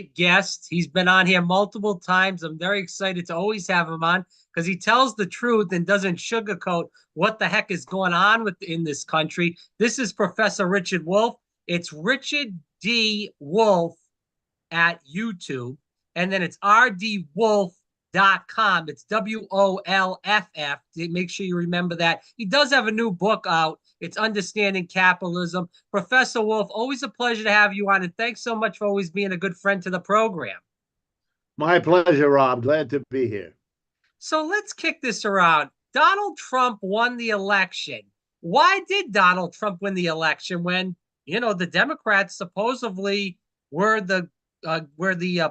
Guest. He's been on here multiple times. I'm very excited to always have him on because he tells the truth and doesn't sugarcoat what the heck is going on in this country. This is Professor Richard Wolff. It's Richard D. Wolff at YouTube, and then it's rdwolff.com. It's WOLFF. Make sure you remember that. He does have a new book out. It's Understanding Capitalism. Professor Wolff, always a pleasure to have you on, and thanks so much for always being a good friend to the program. My pleasure, Rob. Glad to be here. So let's kick this around. Donald Trump won the election. Why did Donald Trump win the election when, the Democrats supposedly were the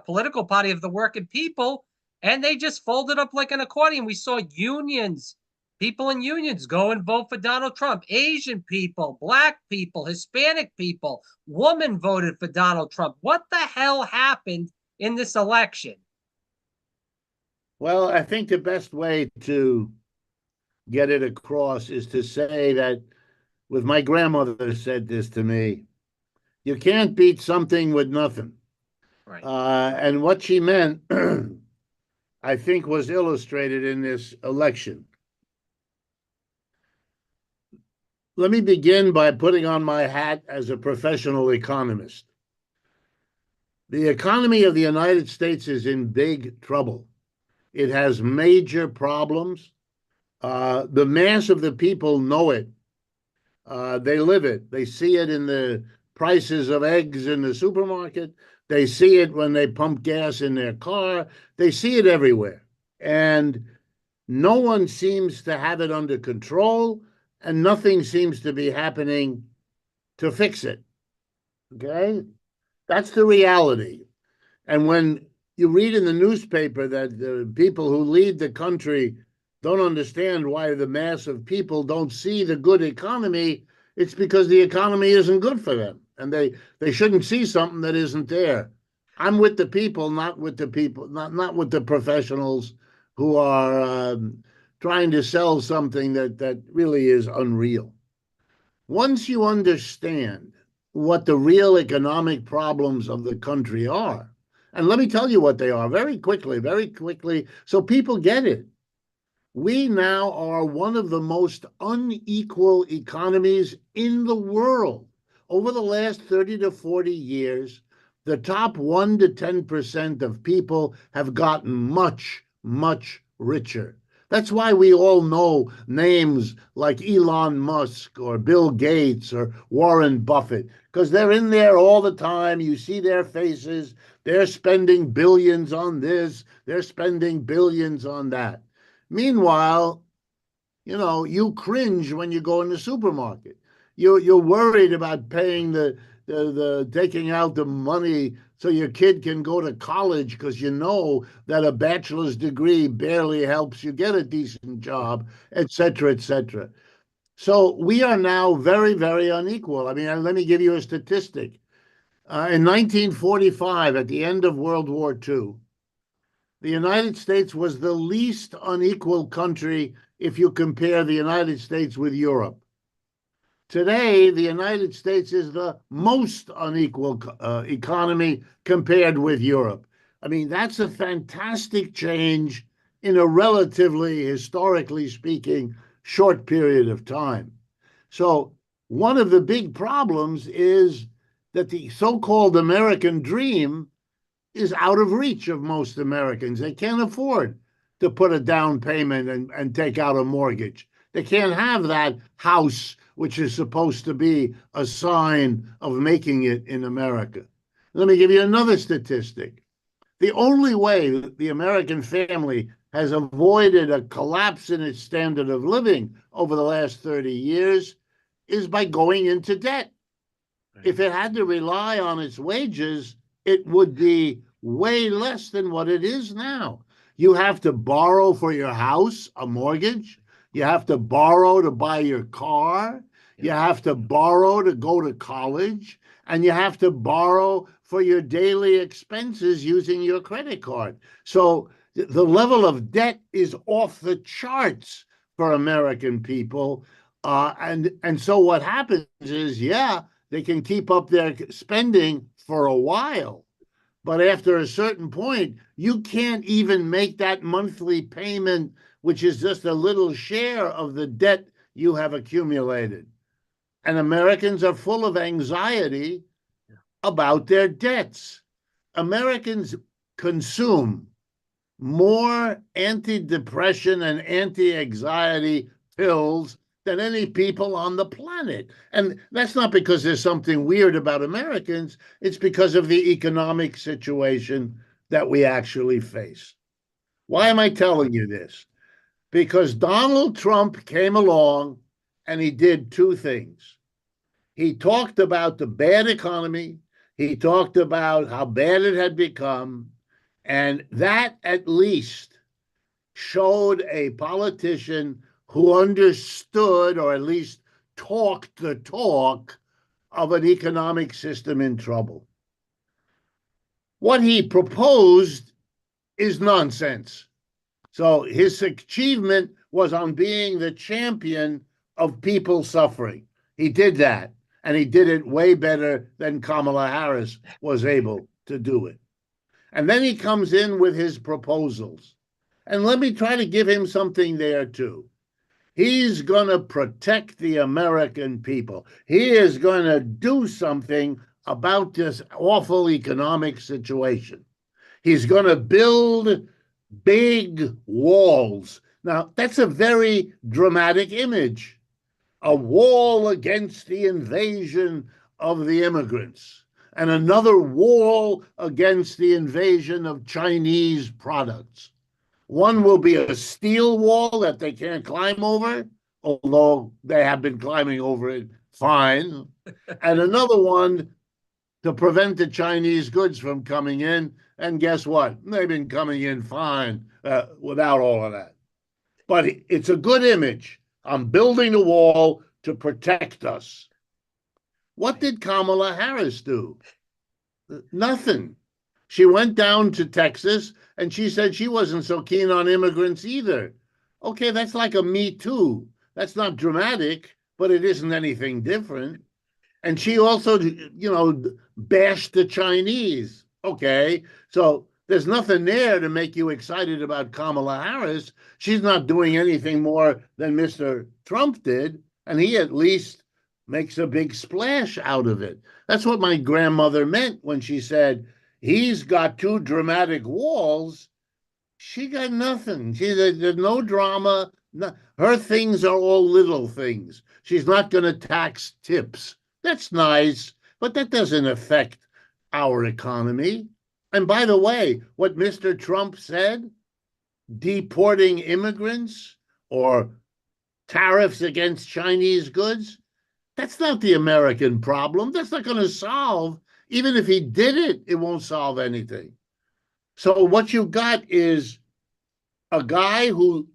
political party of the working people, and they just folded up like an accordion? We saw people in unions go and vote for Donald Trump. Asian people, black people, Hispanic people, women voted for Donald Trump. What the hell happened in this election? Well, I think the best way to get it across is to say that, with my grandmother said this to me, you can't beat something with nothing. Right. And what she meant, I think, was illustrated in this election. Let me begin by putting on my hat as a professional economist. The economy of the United States is in big trouble. It has major problems. The mass of the people know it. They live it. They see it in the prices of eggs in the supermarket. They see it when they pump gas in their car. They see it everywhere. And no one seems to have it under control, and nothing seems to be happening to fix it. Okay? That's the reality. And when you read in the newspaper that the people who lead the country don't understand why the mass of people don't see the good economy, it's because the economy isn't good for them. And they shouldn't see something that isn't there. I'm with the people, not with the professionals who are trying to sell something that really is unreal. Once you understand what the real economic problems of the country are, and let me tell you what they are very quickly, so people get it. We now are one of the most unequal economies in the world. Over the last 30 to 40 years, the top 1 to 10% of people have gotten much, much richer. That's why we all know names like Elon Musk or Bill Gates or Warren Buffett, because they're in there all the time. You see their faces. They're spending billions on this. They're spending billions on that. Meanwhile, you cringe when you go in the supermarket. You're worried about paying the taking out the money so your kid can go to college, because you know that a bachelor's degree barely helps you get a decent job, et cetera, et cetera. So we are now very, very unequal. I mean, let me give you a statistic. In 1945, at the end of World War II, the United States was the least unequal country if you compare the United States with Europe. Today, the United States is the most unequal economy compared with Europe. I mean, that's a fantastic change in a relatively, historically speaking, short period of time. So one of the big problems is that the so-called American dream is out of reach of most Americans. They can't afford to put a down payment and take out a mortgage. They can't have that house, which is supposed to be a sign of making it in America. Let me give you another statistic. The only way the American family has avoided a collapse in its standard of living over the last 30 years is by going into debt. If it had to rely on its wages, it would be way less than what it is now. You have to borrow for your house, a mortgage. You have to borrow to buy your car. You have to borrow to go to college. And you have to borrow for your daily expenses using your credit card. So the level of debt is off the charts for American people. And so what happens is, they can keep up their spending for a while. But after a certain point, you can't even make that monthly payment, which is just a little share of the debt you have accumulated. And Americans are full of anxiety about their debts. Americans consume more antidepressant and anti-anxiety pills than any people on the planet. And that's not because there's something weird about Americans. It's because of the economic situation that we actually face. Why am I telling you this? Because Donald Trump came along and he did two things. He talked about the bad economy. He talked about how bad it had become. And that at least showed a politician who understood, or at least talked the talk, of an economic system in trouble. What he proposed is nonsense. So his achievement was on being the champion of people suffering. He did that, and he did it way better than Kamala Harris was able to do it. And then he comes in with his proposals. And let me try to give him something there too. He's going to protect the American people. He is going to do something about this awful economic situation. He's going to build big walls. Now, that's a very dramatic image. A wall against the invasion of the immigrants, and another wall against the invasion of Chinese products. One will be a steel wall that they can't climb over, although they have been climbing over it fine. And another one to prevent the Chinese goods from coming in. And guess what? They've been coming in fine without all of that. But it's a good image. I'm building a wall to protect us. What did Kamala Harris do? Nothing. She went down to Texas and she said she wasn't so keen on immigrants either. Okay, that's like a Me Too. That's not dramatic, but it isn't anything different. And she also, bashed the Chinese. Okay, so there's nothing there to make you excited about Kamala Harris. She's not doing anything more than Mr. Trump did, and he at least makes a big splash out of it. That's what my grandmother meant when she said, he's got two dramatic walls. She got nothing. There's no drama. No, her things are all little things. She's not going to tax tips. That's nice, but that doesn't affect our economy. And by the way, what Mr. Trump said, deporting immigrants or tariffs against Chinese goods, that's not the American problem. That's not going to solve. Even if he did it, it won't solve anything. So what you got is a guy who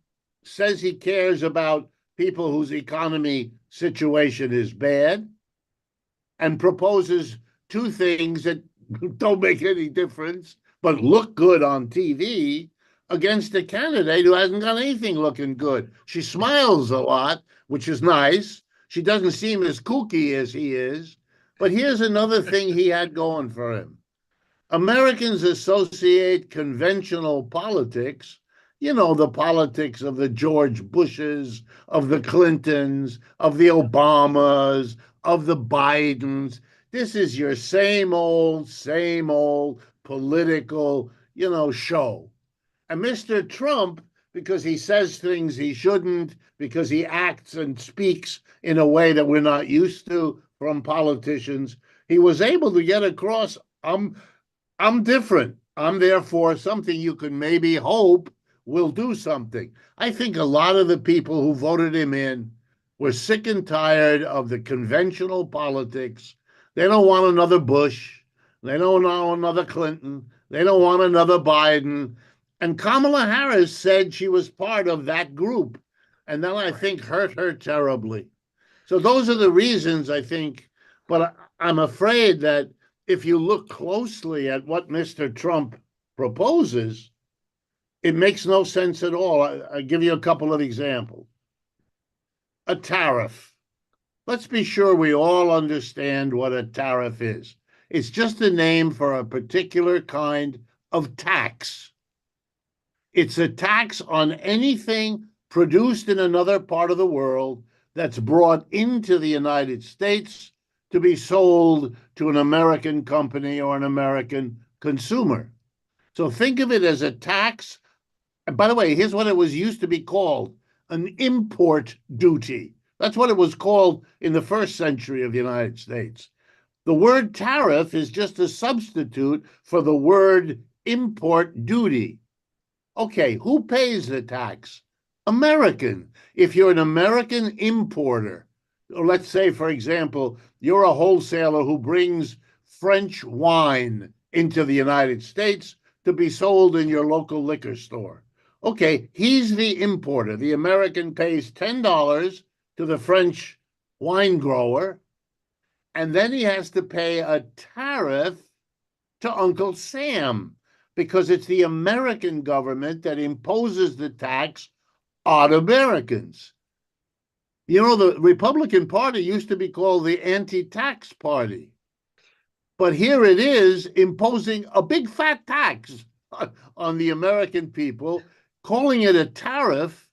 says he cares about people whose economy situation is bad and proposes two things that don't make any difference but look good on TV against a candidate who hasn't got anything looking good. She smiles a lot, which is nice. She doesn't seem as kooky as he is. But here's another thing he had going for him. Americans associate conventional politics, the politics of the George Bushes, of the Clintons, of the Obamas, of the Bidens. This is your same old political, show. And Mr. Trump, because he says things he shouldn't, because he acts and speaks in a way that we're not used to from politicians, he was able to get across, I'm different. I'm therefore something you can maybe hope will do something. I think a lot of the people who voted him in were sick and tired of the conventional politics. They don't want another Bush. They don't want another Clinton. They don't want another Biden. And Kamala Harris said she was part of that group. And that, I think, hurt her terribly. So those are the reasons, I think. But I'm afraid that if you look closely at what Mr. Trump proposes, it makes no sense at all. I'll give you a couple of examples. A tariff. Let's be sure we all understand what a tariff is. It's just a name for a particular kind of tax. It's a tax on anything produced in another part of the world that's brought into the United States to be sold to an American company or an American consumer. So think of it as a tax. And by the way, here's what it was used to be called: an import duty. That's what it was called in the first century of the United States. The word tariff is just a substitute for the word import duty. Okay, who pays the tax? American. If you're an American importer, or let's say, for example, you're a wholesaler who brings French wine into the United States to be sold in your local liquor store. Okay, he's the importer. The American pays $10 to the French wine grower, and then he has to pay a tariff to Uncle Sam because it's the American government that imposes the tax on Americans. You know, the Republican Party used to be called the anti-tax party. But here it is imposing a big fat tax on the American people, calling it a tariff,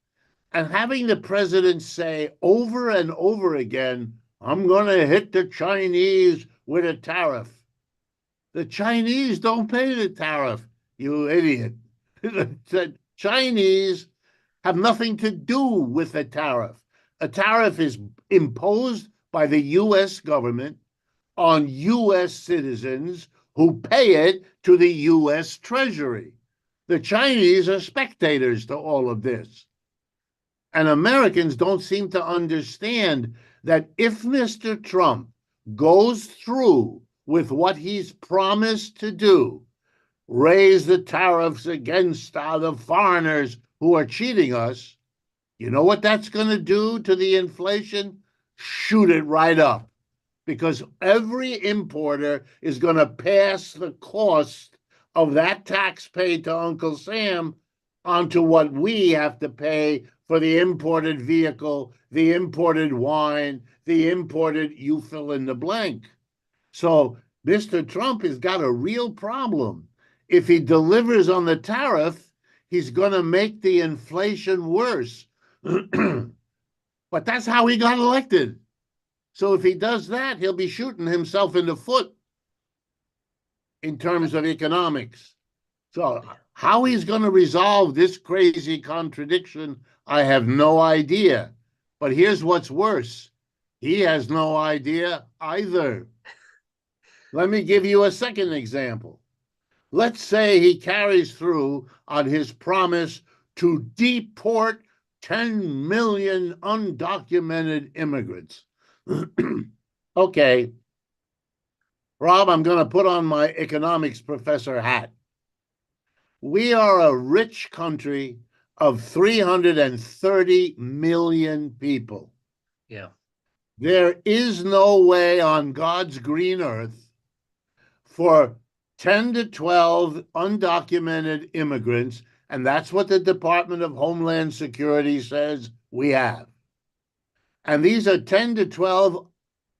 and having the president say over and over again, I'm going to hit the Chinese with a tariff. The Chinese don't pay the tariff, you idiot. The Chinese have nothing to do with a tariff. A tariff is imposed by the U.S. government on U.S. citizens who pay it to the U.S. Treasury. The Chinese are spectators to all of this. And Americans don't seem to understand that if Mr. Trump goes through with what he's promised to do, raise the tariffs against the foreigners who are cheating us, you know what that's going to do to the inflation? Shoot it right up. Because every importer is going to pass the cost of that tax paid to Uncle Sam onto what we have to pay for the imported vehicle, the imported wine, the imported you fill in the blank. So Mr. Trump has got a real problem. If he delivers on the tariff, he's going to make the inflation worse. But that's how he got elected. So if he does that, he'll be shooting himself in the foot in terms of economics. So how he's going to resolve this crazy contradiction, I have no idea. But here's what's worse. He has no idea either. Let me give you a second example. Let's say he carries through on his promise to deport 10 million undocumented immigrants. Okay, Rob, I'm going to put on my economics professor hat. We are a rich country of 330 million people. Yeah. There is no way on God's green earth for 10 to 12 undocumented immigrants, and that's what the Department of Homeland Security says we have. And these are 10 to 12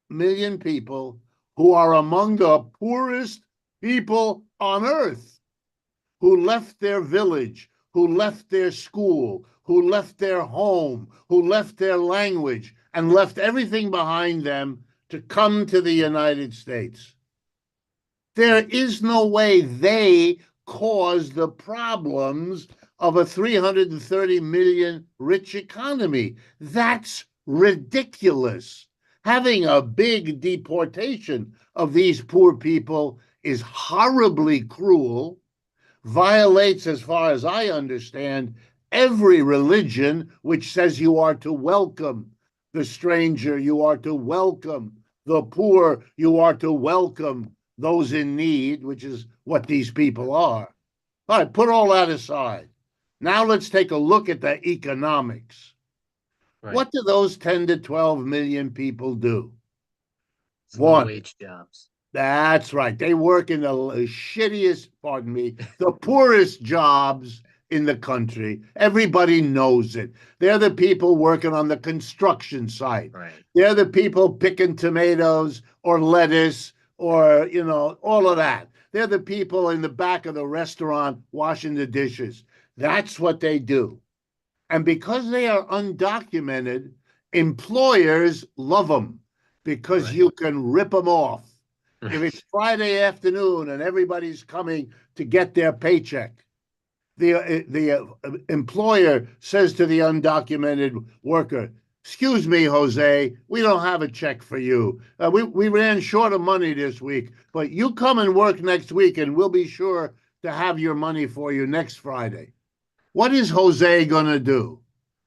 million people who are among the poorest people on earth, who left their village, who left their school, who left their home, who left their language, and left everything behind them to come to the United States. There is no way they caused the problems of a 330 million rich economy. That's ridiculous. Having a big deportation of these poor people is horribly cruel, violates, as far as I understand, every religion which says you are to welcome the stranger, you are to welcome the poor, you are to welcome those in need, which is what these people are. All right, put all that aside. Now let's take a look at the economics. Right. What do those 10 to 12 million people do? Low wage jobs. That's right. They work in the shittiest, pardon me, the poorest jobs in the country. Everybody knows it. They're the people working on the construction site. Right. They're the people picking tomatoes or lettuce or, all of that. They're the people in the back of the restaurant washing the dishes. That's what they do. And because they are undocumented, employers love them because Right. you can rip them off. If it's Friday afternoon and everybody's coming to get their paycheck, the employer says to the undocumented worker, "Excuse me, Jose, we don't have a check for you. We ran short of money this week, but you come and work next week and we'll be sure to have your money for you next Friday." What is Jose going to do?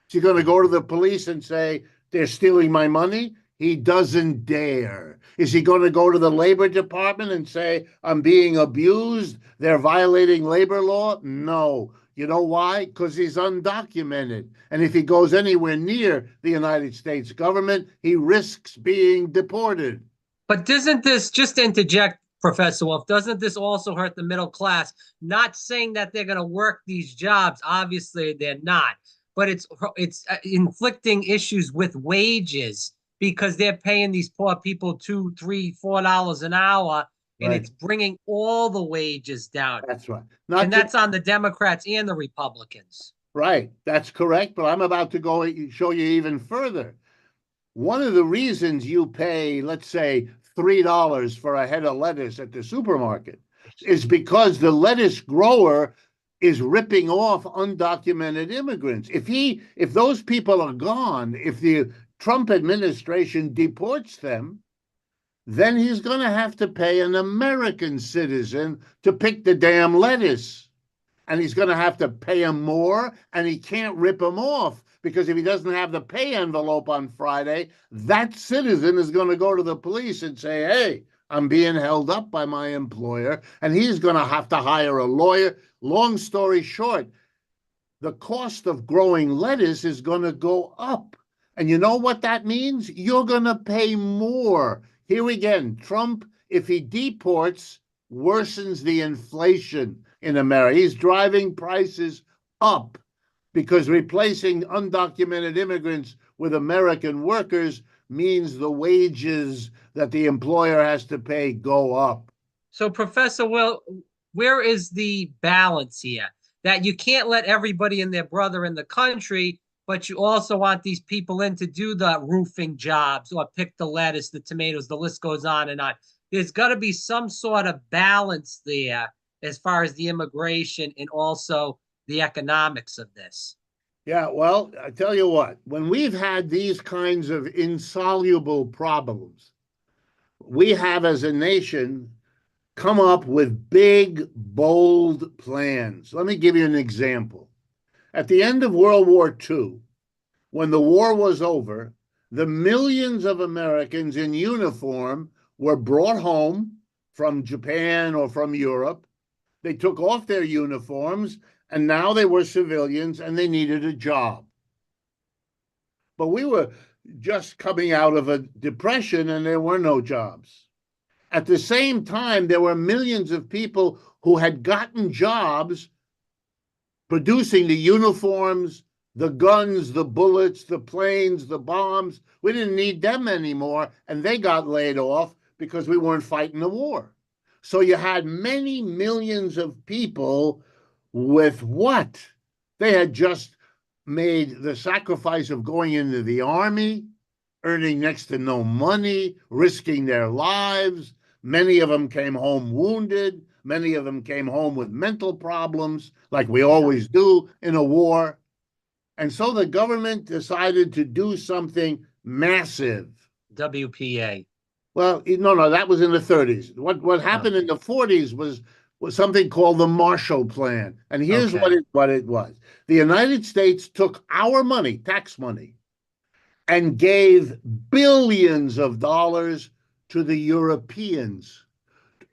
Is he going to go to the police and say, "They're stealing my money"? He doesn't dare. Is he going to go to the labor department and say, "I'm being abused, they're violating labor law"? No. You know why? Because he's undocumented. And if he goes anywhere near the United States government, he risks being deported. But doesn't this, just to interject, Professor Wolff, doesn't this also hurt the middle class? Not saying that they're going to work these jobs. Obviously, they're not. But it's inflicting issues with wages because they're paying these poor people $2, $3, $4 an hour, and Right. it's bringing all the wages down. That's right. And Not just that's on the Democrats and the Republicans. right. That's correct. But I'm about to go show you even further. One of the reasons you pay, let's say, $3 for a head of lettuce at the supermarket is because the lettuce grower is ripping off undocumented immigrants. If those people are gone, if the Trump administration deports them, then he's going to have to pay an American citizen to pick the damn lettuce. And he's going to have to pay him more, and he can't rip him off because if he doesn't have the pay envelope on Friday, that citizen is going to go to the police and say, "Hey, I'm being held up by my employer," and he's going to have to hire a lawyer. Long story short, the cost of growing lettuce is going to go up. And you know what that means? You're going to pay more. Here again, Trump, if he deports, worsens the inflation in America. He's driving prices up because replacing undocumented immigrants with American workers means the wages that the employer has to pay go up. So, Professor Will, where is the balance here? That you can't let everybody and their brother in the country, but you also want these people in to do the roofing jobs or pick the lettuce, the tomatoes, the list goes on and on. There's got to be some sort of balance there as far as the immigration and also the economics of this. Yeah, well, I tell you what, when we've had these kinds of insoluble problems, we have as a nation come up with big, bold plans. Let me give you an example. At the end of World War II, when the war was over, the millions of Americans in uniform were brought home from Japan or from Europe. They took off their uniforms, and now they were civilians and they needed a job. But we were just coming out of a depression and there were no jobs. At the same time, there were millions of people who had gotten jobs producing the uniforms, the guns, the bullets, the planes, the bombs. We didn't need them anymore, and they got laid off because we weren't fighting the war. So you had many millions of people with what? They had just made the sacrifice of going into the army, earning next to no money, risking their lives. Many of them came home wounded. Many of them came home with mental problems, like we always do in a war. And so the government decided to do something massive. WPA. Well, no, that was in the 30s. What happened in the 40s was something called the Marshall Plan. And here's Okay. what it was. The United States took our money, tax money, and gave billions of dollars to the Europeans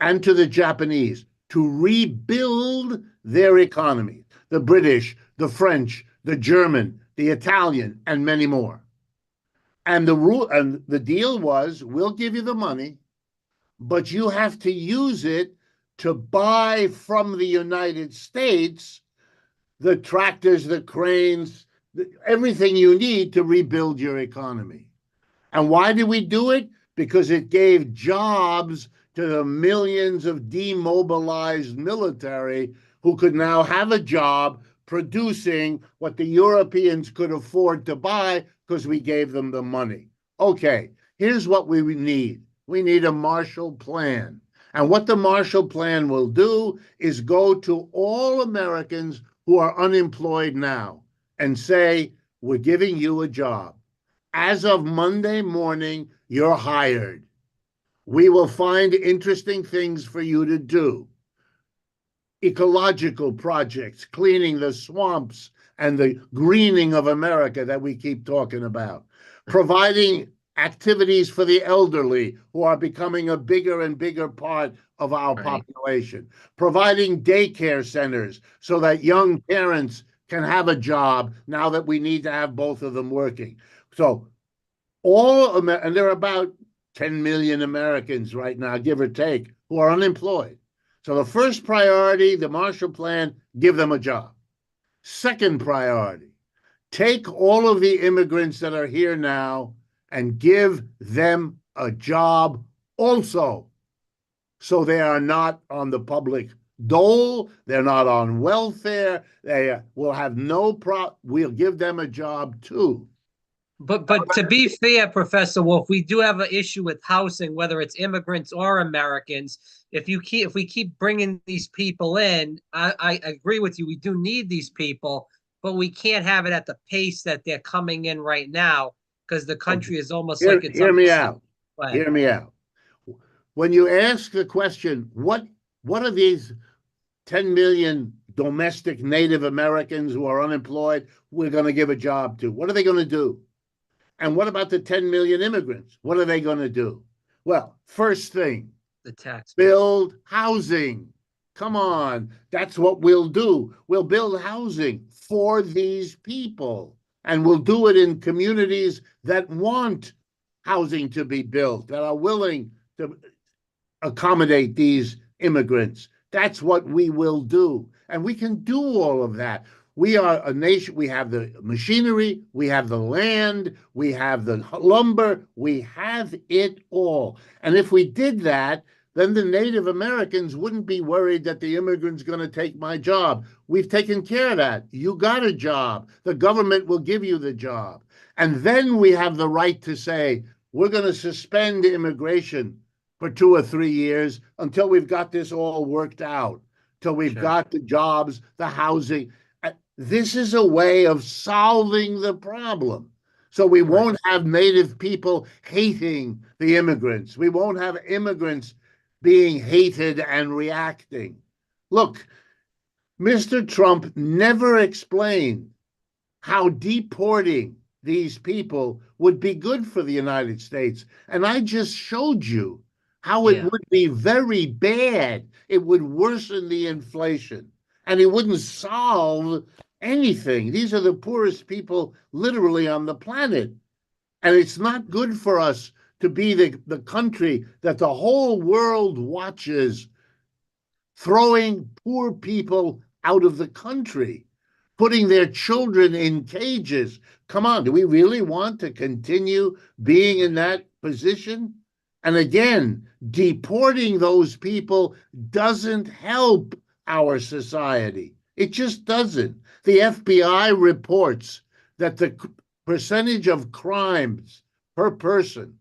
and to the Japanese to rebuild their economy. The British, the French, the German, the Italian, and many more. And the deal was, we'll give you the money, but you have to use it to buy from the United States the tractors, the cranes, everything you need to rebuild your economy. And why did we do it? Because it gave jobs to the millions of demobilized military who could now have a job producing what the Europeans could afford to buy because we gave them the money. Okay, here's what we need. We need a Marshall Plan. And what the Marshall Plan will do is go to all Americans who are unemployed now and say, we're giving you a job. As of Monday morning, you're hired. We will find interesting things for you to do. Ecological projects, cleaning the swamps and the greening of America that we keep talking about, providing activities for the elderly who are becoming a bigger and bigger part of our population, providing daycare centers so that young parents can have a job now that we need to have both of them working. So and there are about 10 million Americans right now, give or take, who are unemployed. So the first priority, the Marshall Plan, give them a job. Second priority, take all of the immigrants that are here now and give them a job also. So they are not on the public dole, they're not on welfare, they will have we'll give them a job too. But to be fair, Professor Wolff, we do have an issue with housing, whether it's immigrants or Americans. If we keep bringing these people in, I agree with you. We do need these people, but we can't have it at the pace that they're coming in right now because the country is almost like it's. Hear me out. Hear me out. When you ask the question, what are these 10 million domestic Native Americans who are unemployed we're going to give a job to? What are they going to do? And what about the 10 million immigrants? What are they going to do? Well, first thing, the tax build housing. Come on, that's what we'll do. We'll build housing for these people, and we'll do it in communities that want housing to be built, that are willing to accommodate these immigrants. That's what we will do. And we can do all of that. We are a nation, we have the machinery, we have the land, we have the lumber, we have it all. And if we did that, then the Native Americans wouldn't be worried that the immigrant's going to take my job. We've taken care of that. You got a job. The government will give you the job. And then we have the right to say, we're going to suspend immigration for 2 or 3 years until we've got this all worked out, till we've got the jobs, the housing. This is a way of solving the problem. So we won't have Native people hating the immigrants. We won't have immigrants being hated and reacting. Look, Mr. Trump never explained how deporting these people would be good for the United States. And I just showed you how it would be very bad. It would worsen the inflation, and it wouldn't solve anything. These are the poorest people literally on the planet. And it's not good for us to be the country that the whole world watches throwing poor people out of the country, putting their children in cages. Come on, do we really want to continue being in that position? And again, deporting those people doesn't help our society. It just doesn't. The FBI reports that the percentage of crimes per person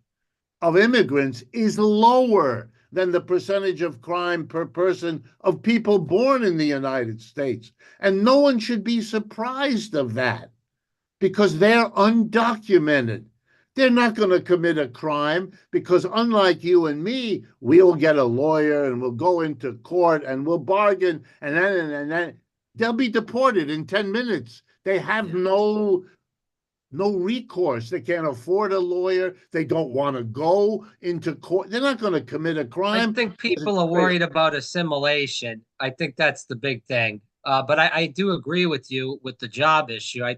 of immigrants is lower than the percentage of crime per person of people born in the United States. And no one should be surprised of that because they're undocumented. They're not going to commit a crime because unlike you and me, we'll get a lawyer and we'll go into court and we'll bargain and then they'll be deported in 10 minutes. They have no recourse. They can't afford a lawyer. They don't want to go into court. They're not going to commit a crime. I think people are worried about assimilation. I think that's the big thing. But I do agree with you with the job issue. I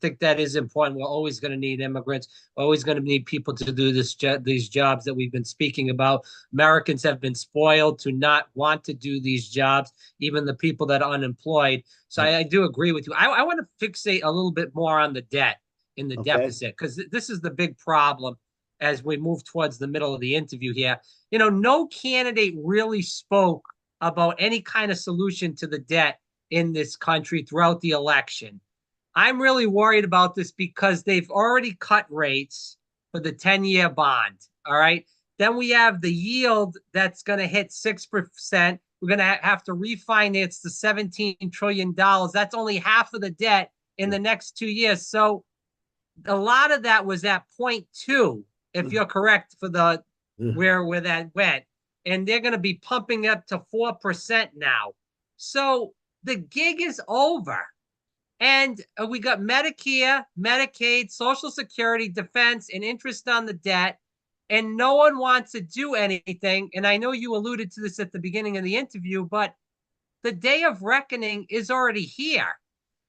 think that is important. We're always going to need immigrants. We're always going to need people to do these jobs that we've been speaking about. Americans have been spoiled to not want to do these jobs, even the people that are unemployed. So I do agree with you. I want to fixate a little bit more on the debt in the deficit, because this is the big problem. as we move towards the middle of the interview here. No candidate really spoke about any kind of solution to the debt in this country throughout the election. I'm really worried about this because they've already cut rates for the 10-year bond. All right. Then we have the yield that's going to hit 6%. We're going to have to refinance the $17 trillion. That's only half of the debt in the next 2 years. So a lot of that was at 0.2, if you're correct, for the where that went. And they're going to be pumping up to 4% now. So the gig is over. And we got Medicare, Medicaid, Social Security, defense, and interest on the debt. And no one wants to do anything. And I know you alluded to this at the beginning of the interview, but the day of reckoning is already here.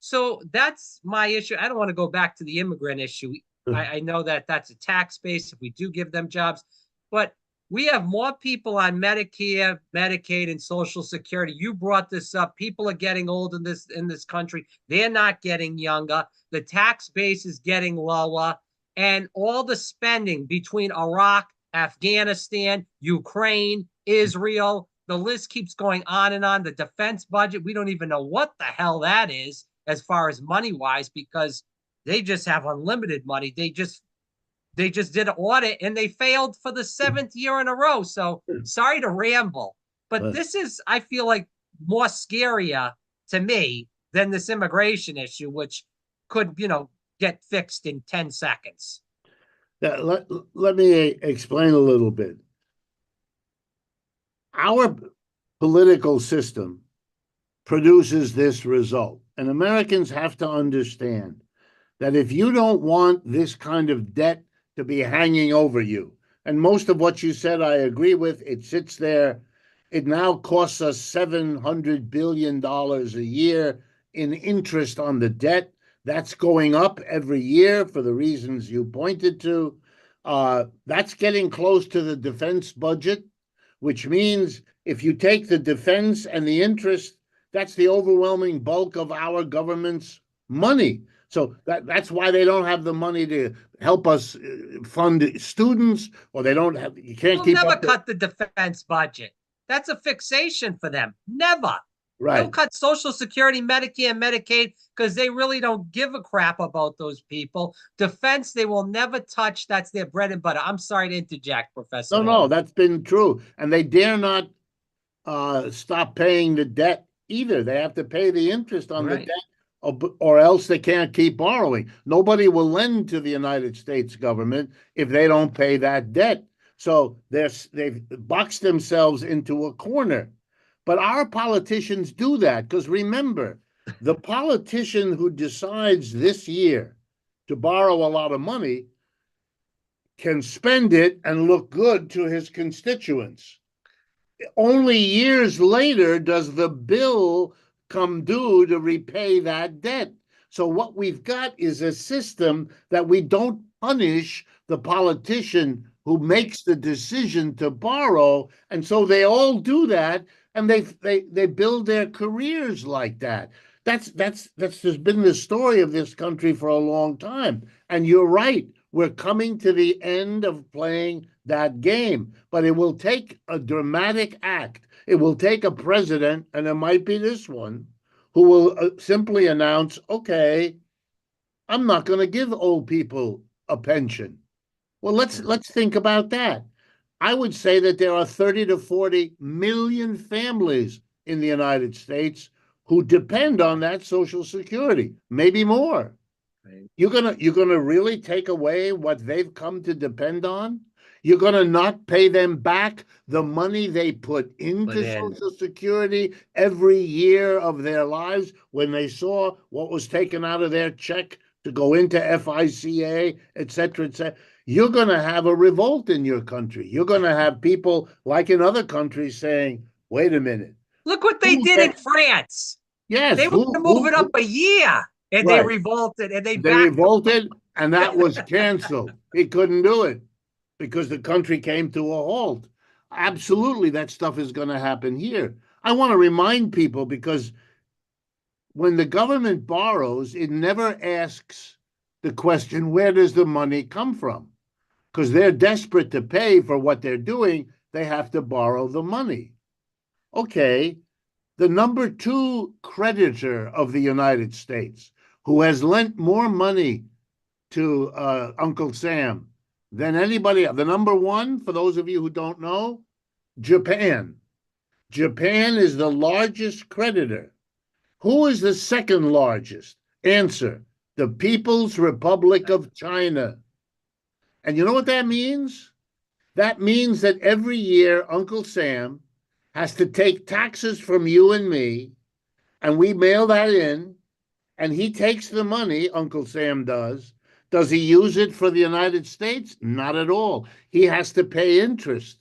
So that's my issue. I don't want to go back to the immigrant issue. I know that that's a tax base if we do give them jobs, but we have more people on Medicare, Medicaid, and Social Security. You brought this up. People are getting old in this country. They're not getting younger. The tax base is getting lower. And all the spending between Iraq, Afghanistan, Ukraine, Israel, the list keeps going on and on. The defense budget, we don't even know what the hell that is as far as money-wise, because they just have unlimited money. They just did an audit and they failed for the 7th year in a row. So sorry to ramble, but this is, I feel like, more scarier to me than this immigration issue, which could, get fixed in 10 seconds. Let me explain a little bit. Our political system produces this result, and Americans have to understand that if you don't want this kind of debt to be hanging over you, and most of what you said I agree with, it sits there. It now costs us $700 billion a year in interest on the debt. That's going up every year for the reasons you pointed to. That's getting close to the defense budget, which means if you take the defense and the interest, that's the overwhelming bulk of our government's money. So that's why they don't have the money to help us fund students, or they don't have. You can't keep. They'll never cut the defense budget. That's a fixation for them. Never. Right. They'll cut Social Security, Medicare, and Medicaid because they really don't give a crap about those people. Defense, they will never touch. That's their bread and butter. I'm sorry to interject, Professor. No, that's been true, and they dare not stop paying the debt either. They have to pay the interest on the debt, or else they can't keep borrowing. Nobody will lend to the United States government if they don't pay that debt. So they've boxed themselves into a corner. But our politicians do that because, remember, the politician who decides this year to borrow a lot of money can spend it and look good to his constituents. Only years later does the bill come due to repay that debt. So what we've got is a system that we don't punish the politician who makes the decision to borrow, and so they all do that, and they build their careers like that. That's just been the story of this country for a long time. And you're right, we're coming to the end of playing that game, but it will take a dramatic act. It will take a president, and it might be this one, who will simply announce, okay, I'm not going to give old people a pension. Well, let's think about that. I would say that there are 30 to 40 million families in the United States who depend on that Social Security, maybe more. Right. You're gonna really take away what they've come to depend on? You're gonna not pay them back the money they put into Social Security every year of their lives when they saw what was taken out of their check to go into FICA, et cetera, et cetera. You're going to have a revolt in your country. You're going to have people like in other countries saying, wait a minute. Look what they did in France. Yes. They wanted to move it up a year, and they revolted, and they revolted, and that was canceled. He couldn't do it because the country came to a halt. Absolutely, that stuff is going to happen here. I want to remind people, because when the government borrows, it never asks the question, where does the money come from? because they're desperate to pay for what they're doing. They have to borrow the money. Okay, the number two creditor of the United States, who has lent more money to Uncle Sam than anybody else. The number one, for those of you who don't know, Japan. Japan is the largest creditor. Who is the second largest? Answer: the People's Republic of China. And you know what that means? That means that every year Uncle Sam has to take taxes from you and me, and we mail that in, and he takes the money, Uncle Sam does. Does he use it for the United States? Not at all. He has to pay interest.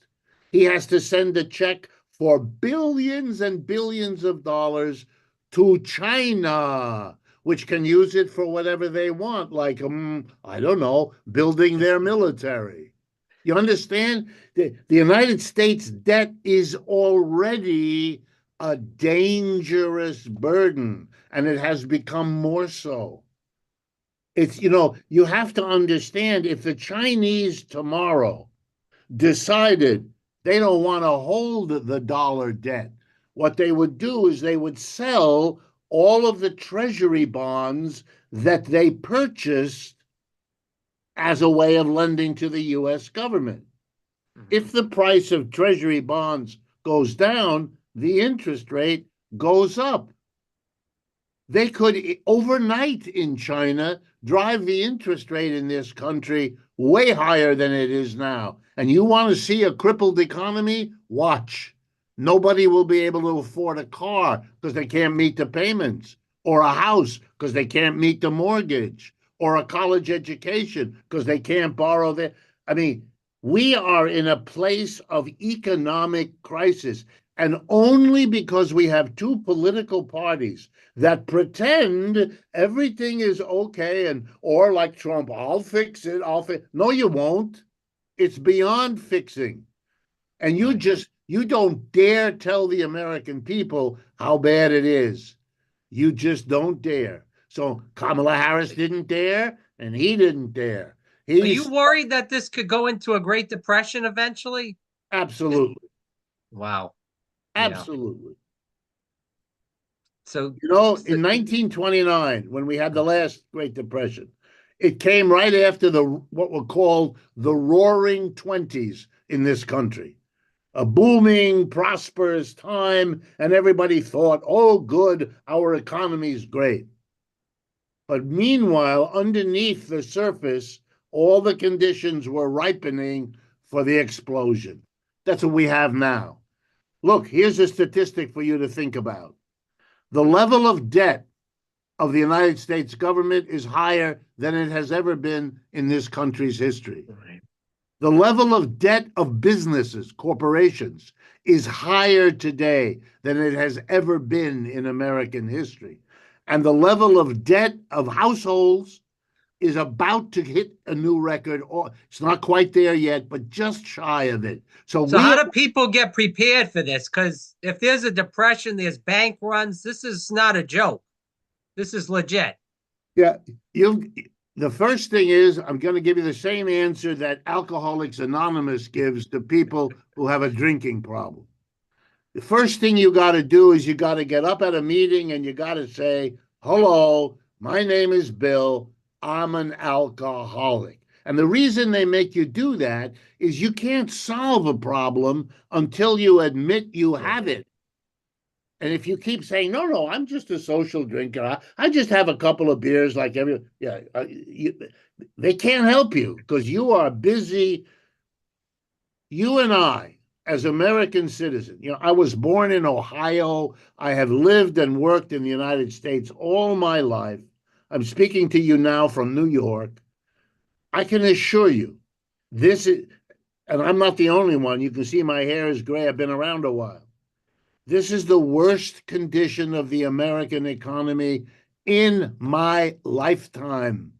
He has to send a check for billions and billions of dollars to China, which can use it for whatever they want, like, I don't know, building their military. You understand? The United States debt is already a dangerous burden, and it has become more so. It's, you have to understand, if the Chinese tomorrow decided they don't want to hold the dollar debt, what they would do is they would sell all of the treasury bonds that they purchased as a way of lending to the US government. If the price of treasury bonds goes down, the interest rate goes up. They could overnight in China drive the interest rate in this country way higher than it is now. And you want to see a crippled economy? Watch. Nobody will be able to afford a car because they can't meet the payments, or a house because they can't meet the mortgage, or a college education because they can't borrow their. I mean, we are in a place of economic crisis, and only because we have two political parties that pretend everything is okay, and or like Trump, I'll fix it. No, you won't. It's beyond fixing. And you don't dare tell the American people how bad it is. You just don't dare. So Kamala Harris didn't dare, and he didn't dare. Are you worried that this could go into a Great Depression eventually? Absolutely. Wow. Absolutely. So, in 1929, when we had the last Great Depression, it came right after what were called the Roaring Twenties in this country. A booming, prosperous time, and everybody thought, oh, good, our economy's great. But meanwhile, underneath the surface, all the conditions were ripening for the explosion. That's what we have now. Look, here's a statistic for you to think about. The level of debt of the United States government is higher than it has ever been in this country's history. right. The level of debt of businesses, corporations, is higher today than it has ever been in American history. And the level of debt of households is about to hit a new record. It's not quite there yet, but just shy of it. So how do people get prepared for this? Because if there's a depression, there's bank runs. This is not a joke. This is legit. Yeah, the first thing is, I'm going to give you the same answer that Alcoholics Anonymous gives to people who have a drinking problem. The first thing you got to do is you got to get up at a meeting and you got to say, hello, my name is Bill. I'm an alcoholic. And the reason they make you do that is you can't solve a problem until you admit you have it. And if you keep saying, no, I'm just a social drinker, I just have a couple of beers like they can't help you because you are busy. You and I, as American citizens, I was born in Ohio. I have lived and worked in the United States all my life. I'm speaking to you now from New York. I can assure you, this is, and I'm not the only one. You can see my hair is gray. I've been around a while. This is the worst condition of the American economy in my lifetime.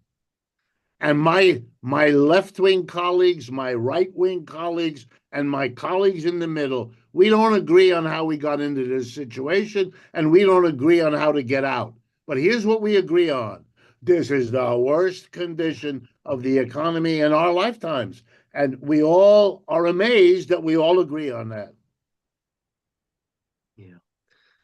And my left-wing colleagues, my right-wing colleagues, and my colleagues in the middle, we don't agree on how we got into this situation, and we don't agree on how to get out. But here's what we agree on. This is the worst condition of the economy in our lifetimes. And we all are amazed that we all agree on that. Yeah.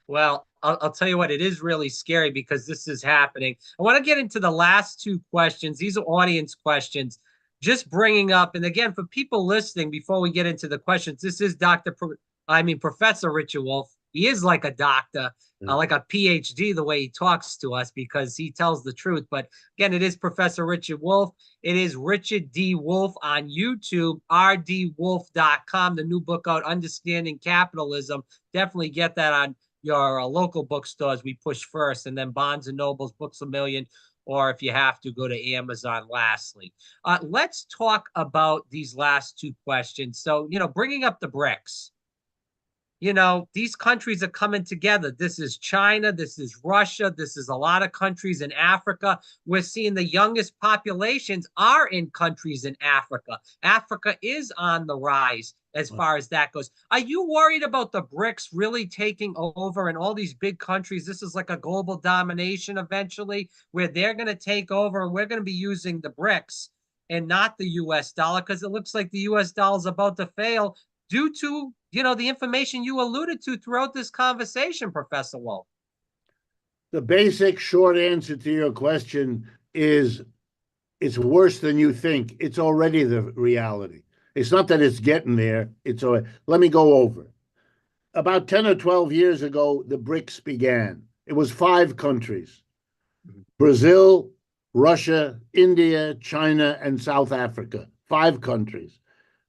Well, I'll tell you what, it is really scary because this is happening. I want to get into the last two questions. These are audience questions. Just bringing up, and again, for people listening, before we get into the questions, this is Professor Richard Wolff. He is like a doctor, like a PhD, the way he talks to us because he tells the truth. But again, it is Professor Richard Wolff. It is Richard D. Wolff on YouTube, rdwolf.com, the new book out, Understanding Capitalism. Definitely get that on your local bookstores. We push first, and then Barnes and Nobles, Books a Million, or if you have to, go to Amazon lastly. Let's talk about these last two questions. So, bringing up the BRICS, these countries are coming together. This is China, this is Russia, this is a lot of countries in Africa. We're seeing the youngest populations are in countries in Africa. Africa is on the rise as far as that goes. Are you worried about the BRICS really taking over and all these big countries? This is like a global domination eventually, where they're going to take over and we're going to be using the BRICS and not the US dollar, because it looks like the US dollar is about to fail due to, the information you alluded to throughout this conversation, Professor Wolff. The basic short answer to your question is it's worse than you think. It's already the reality. It's not that it's getting there. Let me go over. About 10 or 12 years ago, the BRICS began. It was 5 countries: Brazil, Russia, India, China, and South Africa. 5 countries.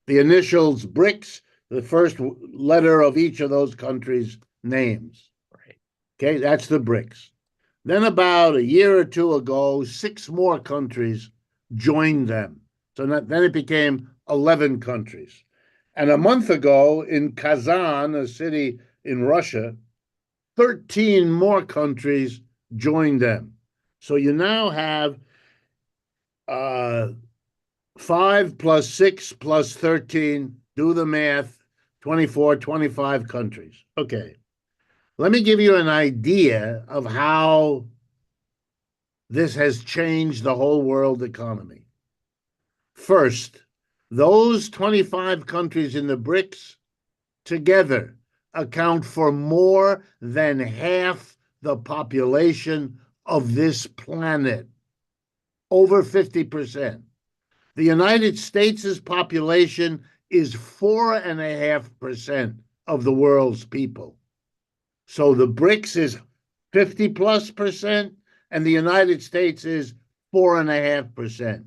The initials BRICS, the first letter of each of those countries' names. Right. Okay, that's the BRICS. Then about a year or two ago, 6 more countries joined them. So then it became 11 countries. And a month ago in Kazan, a city in Russia, 13 more countries joined them. So you now have 5 plus 6 plus 13, do the math, 24, 25 countries. Okay. Let me give you an idea of how this has changed the whole world economy. First, those 25 countries in the BRICS together account for more than half the population of this planet, over 50%. The United States' population is 4.5% of the world's people. So the BRICS is 50 plus percent, and the United States is 4.5%.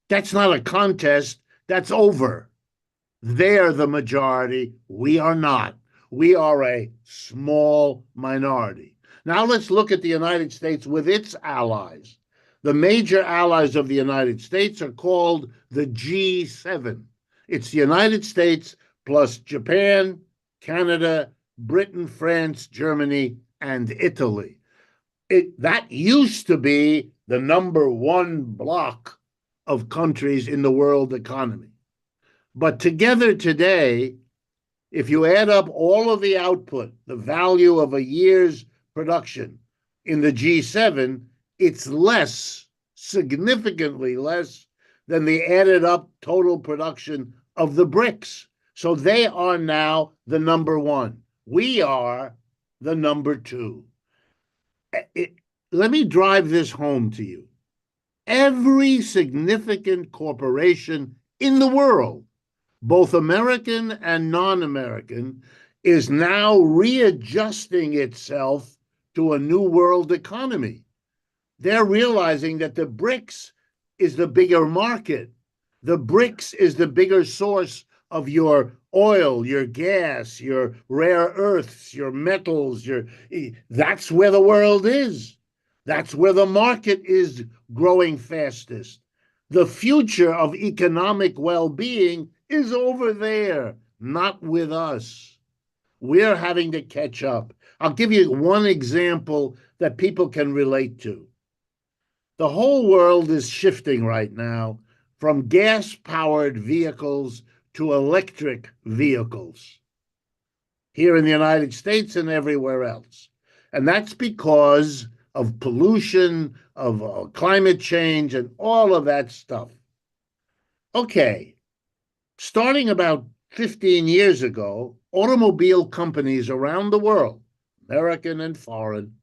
That's not a contest. That's over. They're the majority. We are not. We are a small minority. Now let's look at the United States with its allies. The major allies of the United States are called the G7. It's the United States plus Japan, Canada, Britain, France, Germany, and Italy. That used to be the number one block of countries in the world economy. But together today, if you add up all of the output, the value of a year's production in the G7, it's less, significantly less than the added up total production of the BRICS. So they are now the number one. We are the number 2. Let me drive this home to you. Every significant corporation in the world, both American and non-American, is now readjusting itself to a new world economy. They're realizing that the BRICS is the bigger market. The BRICS is the bigger source of your oil, your gas, your rare earths, your metals. That's where the world is. That's where the market is growing fastest. The future of economic well-being is over there, not with us. We're having to catch up. I'll give you one example that people can relate to. The whole world is shifting right now from gas-powered vehicles to electric vehicles here in the United States and everywhere else. And that's because of pollution, of climate change, and all of that stuff. Okay, Starting about 15 years ago, automobile companies around the world, American and foreign,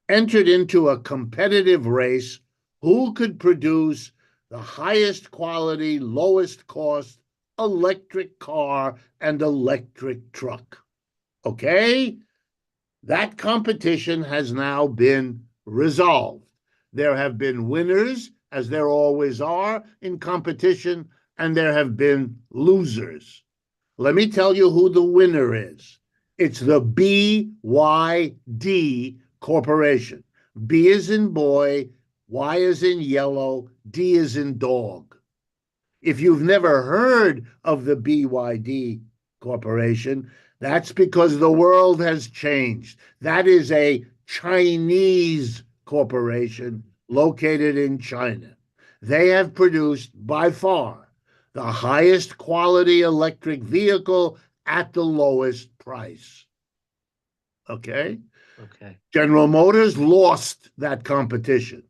entered into a competitive race who could produce the highest quality, lowest cost electric car and electric truck. Okay? That competition has now been resolved. There have been winners, as there always are in competition, and there have been losers. Let me tell you who the winner is. It's the BYD Corporation. B is in boy, Y is in yellow, D is in dog. If you've never heard of the BYD Corporation, that's because the world has changed. That is a Chinese corporation located in China. They have produced by far the highest quality electric vehicle at the lowest price. Okay? Okay. General Motors lost that competition.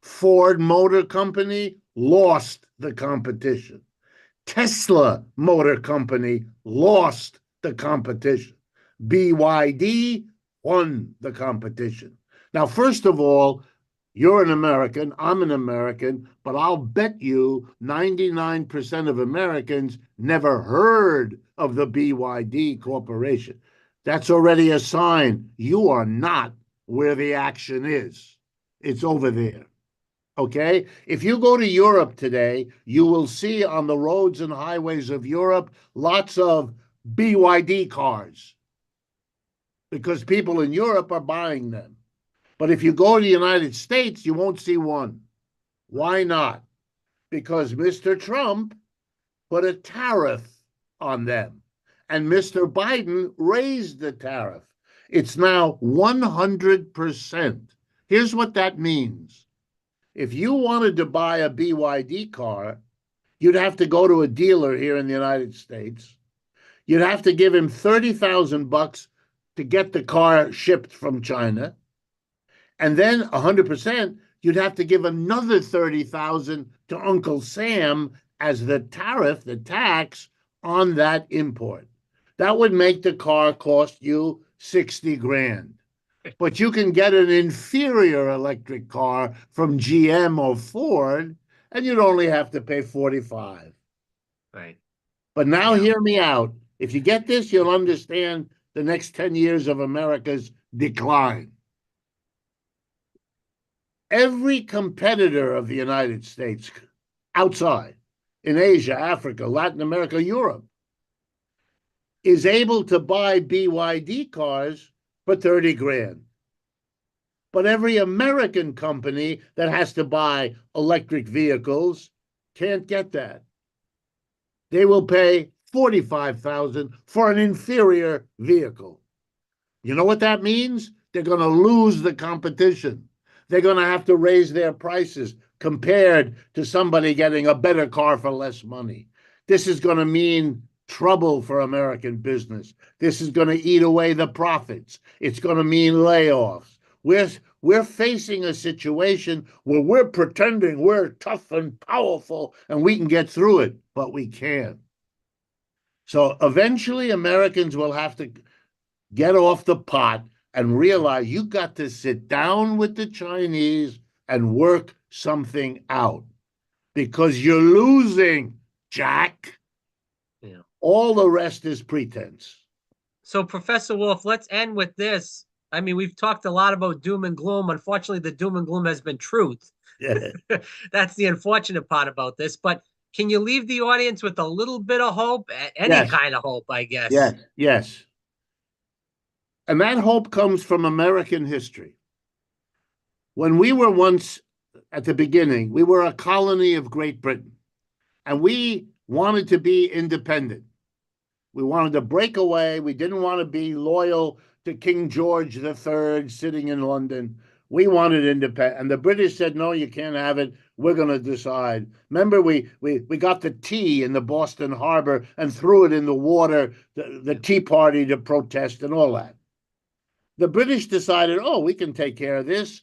Ford Motor Company lost the competition. Tesla Motor Company lost the competition. BYD won the competition. Now, first of all, you're an American, I'm an American, but I'll bet you 99% of Americans never heard of the BYD Corporation. That's already a sign you are not where the action is. It's over there. Okay? If you go to Europe today, you will see on the roads and highways of Europe lots of BYD cars because people in Europe are buying them. But if you go to the United States, you won't see one. Why not? Because Mr. Trump put a tariff on them, and Mr. Biden raised the tariff. It's now 100%. Here's what that means. If you wanted to buy a BYD car, you'd have to go to a dealer here in the United States. You'd have to give him $30,000 to get the car shipped from China. And then 100%, you'd have to give another $30,000 to Uncle Sam as the tariff, the tax on that import. That would make the car cost you 60 grand. But you can get an inferior electric car from GM or Ford, and you'd only have to pay 45. Right. But now Yeah. hear me out. If you get this, you'll understand the next 10 years of America's decline. Every competitor of the United States outside, in Asia, Africa, Latin America, Europe, is able to buy BYD cars for 30 grand. But every American company that has to buy electric vehicles can't get that. They will pay $45,000 for an inferior vehicle. You know what that means? They're going to lose the competition. They're going to have to raise their prices compared to somebody getting a better car for less money. This is going to mean trouble for American business. This is going to eat away the profits. It's going to mean layoffs. We're facing a situation where we're pretending we're tough and powerful and we can get through it, but we can't. So eventually Americans will have to get off the pot and realize you got to sit down with the Chinese and work something out because you're losing, Jack. Yeah. All the rest is pretense. So, Professor Wolff, let's end with this. I mean, we've talked a lot about doom and gloom. Unfortunately, the doom and gloom has been truth. Yeah. That's the unfortunate part about this. But can you leave the audience with a little bit of hope? Any Yes. kind of hope, I guess. Yes. Yes. And that hope comes from American history. When we were once at the beginning, we were a colony of Great Britain, and we wanted to be independent. We wanted to break away. We didn't want to be loyal to King George III sitting in London. We wanted independence. And the British said, no, you can't have it. We're going to decide. Remember, we got the tea in the Boston Harbor and threw it in the water, the Tea Party to protest and all that. The British decided, oh, we can take care of this.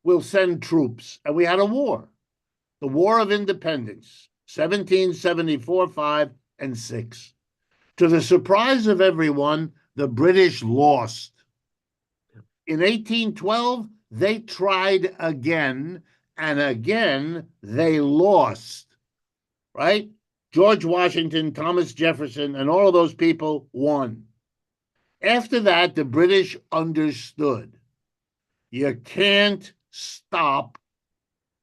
We'll send troops. And we had a war, the War of Independence. 1774, 5, and 6. To the surprise of everyone, the British lost. In 1812, they tried again, and again they lost, right? George Washington, Thomas Jefferson, and all of those people won. After that, the British understood you can't stop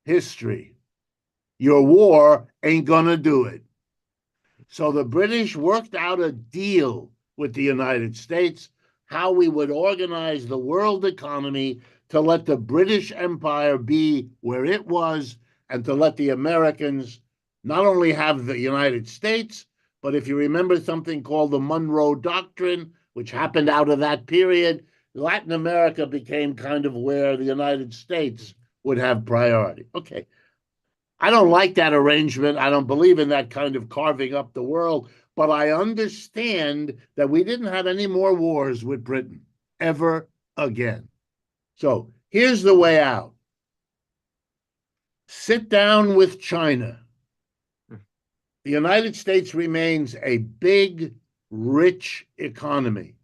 history. Your war ain't gonna do it. So the British worked out a deal with the United States how we would organize the world economy to let the British Empire be where it was and to let the Americans not only have the United States, but if you remember something called the Monroe Doctrine, which happened out of that period, Latin America became kind of where the United States would have priority. Okay. I don't like that arrangement. I don't believe in that kind of carving up the world, but I understand that we didn't have any more wars with Britain ever again. So here's the way out. Sit down with China. The United States remains a big, rich economy.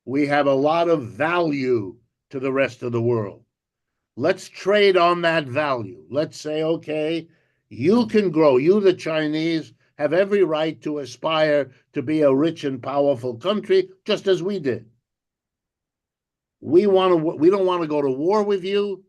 We have a lot of value to the rest of the world. Let's trade on that value. Let's say, okay, you can grow. You, the Chinese, have every right to aspire to be a rich and powerful country, just as we did. We don't want to go to war with you.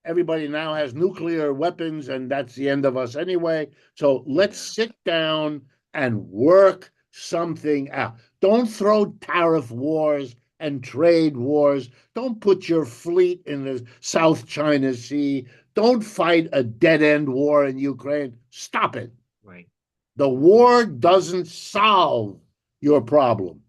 Everybody now has nuclear weapons, and that's the end of us anyway. So let's sit down and work something out. Don't throw tariff wars and trade wars. Don't put your fleet in the South China Sea. Don't fight a dead-end war in Ukraine. Stop it. Right. The war doesn't solve your problem.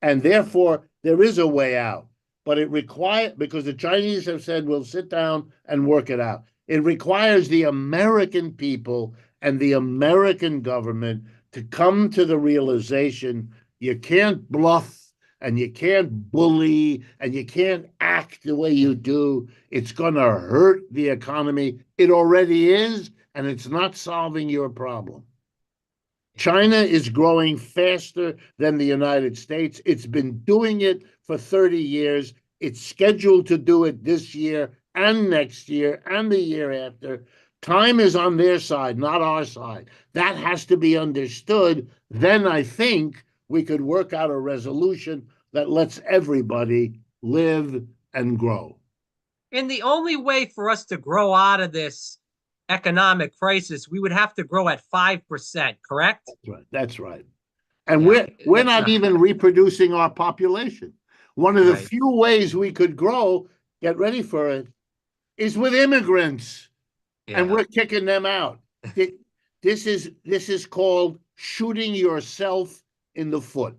And therefore, there is a way out. But it requires, because the Chinese have said, we'll sit down and work it out. It requires the American people and the American government to come to the realization you can't bluff and you can't bully and you can't act the way you do. It's going to hurt the economy. It already is, and it's not solving your problem. China is growing faster than the United States. It's been doing it for 30 years. It's scheduled to do it this year and next year and the year after. Time is on their side, not our side. That has to be understood. Then I think we could work out a resolution that lets everybody live and grow. And the only way for us to grow out of this economic crisis, we would have to grow at 5%, correct? That's right. That's right. And we're not even reproducing our population. One of the few ways we could grow, get ready for it, is with immigrants. And we're kicking them out. This is called shooting yourself in the foot.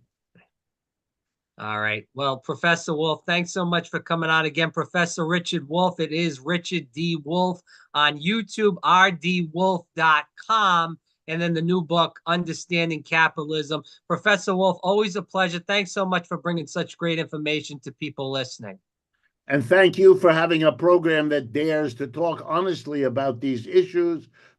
All right. Well, Professor Wolff, thanks so much for coming on again. Professor Richard Wolff. It is Richard D. Wolff on YouTube, rdwolff.com. And then the new book, Understanding Capitalism. Professor Wolff, always a pleasure. Thanks so much for bringing such great information to people listening. And thank you for having a program that dares to talk honestly about these issues,